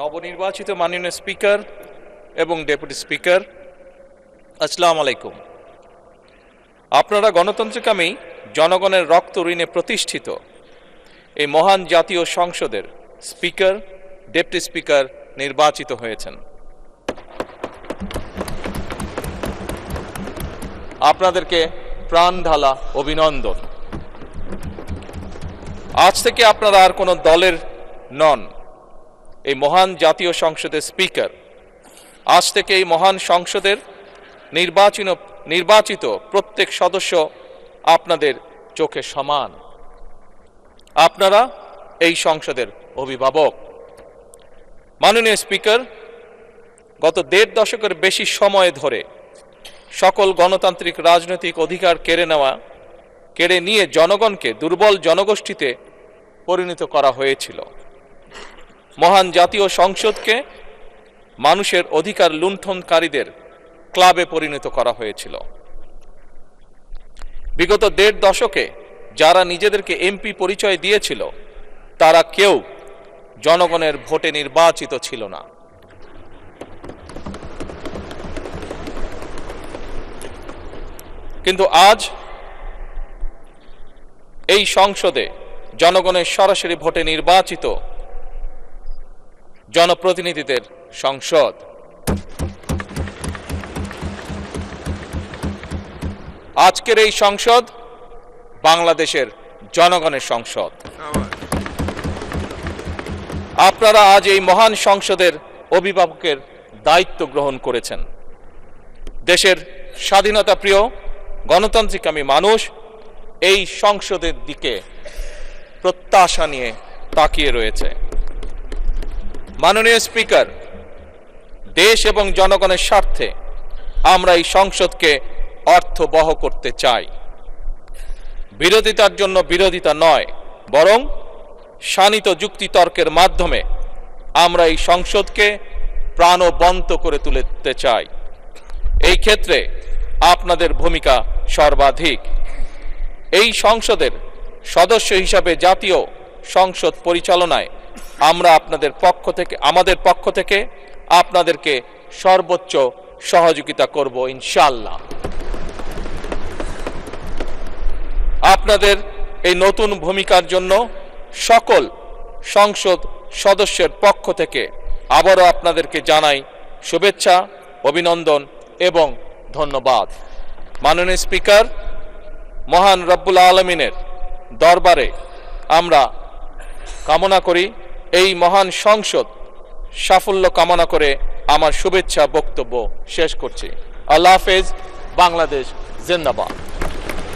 নবনির্বাচিত মাননীয় স্পিকার এবং ডেপুটি স্পিকার, আসসালামু আলাইকুম। আপনারা গণতন্ত্রকামী জনগণের রক্ত ঋণে প্রতিষ্ঠিত এই মহান জাতীয় সংসদের স্পিকার, ডেপুটি স্পিকার নির্বাচিত হয়েছেন। আপনাদেরকে প্রাণ ঢালা অভিনন্দন। আজ থেকে আপনারা আর কোনো দলের নন, এই মহান জাতীয় সংসদের স্পিকার। আজ থেকে এই মহান সংসদের নির্বাচিত প্রত্যেক সদস্য আপনাদের চোখে সমান। আপনারা এই সংসদের অভিভাবক। মাননীয় স্পিকার, গত ১.৫ দশকের বেশি সময় ধরে সকল গণতান্ত্রিক রাজনৈতিক অধিকার কেড়ে নিয়ে জনগণকে দুর্বল জনগোষ্ঠীতে পরিণত করা হয়েছিল। মহান জাতীয় সংসদকে মানুষের অধিকার লুণ্ঠনকারীদের ক্লাবে পরিণত করা হয়েছিল। বিগত ১.৫ দশকে যারা নিজেদেরকে এমপি পরিচয় দিয়েছিল তারা কেউ জনগণের ভোটে নির্বাচিত ছিল না। কিন্তু আজ এই সংসদে জনগণের সরাসরি ভোটে নির্বাচিত জনপ্রতিনিধিদের সংসদ। আজকের এই সংসদ বাংলাদেশের জনগণের সংসদ। আপনারা আজ এই মহান সংসদের অভিভাবকের দায়িত্ব গ্রহণ করেছেন। দেশের স্বাধীনতা প্রিয় গণতান্ত্রিকামী মানুষ এই সংসদের দিকে প্রত্যাশা নিয়ে তাকিয়ে রয়েছে। মাননীয় স্পিকার, দেশ এবং জনগণের স্বার্থে আমরা এই সংসদকে অর্থবহ করতে চাই। বিরোধিতার জন্য বিরোধিতা নয়, বরং শানিত যুক্তিতর্কের মাধ্যমে আমরা এই সংসদকে প্রাণবন্ত করে তুলতে চাই। এই ক্ষেত্রে আপনাদের ভূমিকা সর্বাধিক। এই সংসদের সদস্য হিসাবে জাতীয় সংসদ পরিচালনায় আমরা আমাদের পক্ষ থেকে আপনাদেরকে সর্বোচ্চ সহযোগিতা করব ইনশাআল্লাহ। আপনাদের এই নতুন ভূমিকার জন্য সকল সংসদ সদস্যের পক্ষ থেকে আবারও আপনাদেরকে জানাই শুভেচ্ছা, অভিনন্দন এবং ধন্যবাদ। মাননীয় স্পিকার, মহান রব্বুল আলামিনের দরবারে আমরা কামনা করি এই মহান সংসদ সাফল্য কামনা করে আমার শুভেচ্ছা বক্তব্য শেষ করছি। আল্লাহ হাফেজ। বাংলাদেশ জিন্দাবাদ।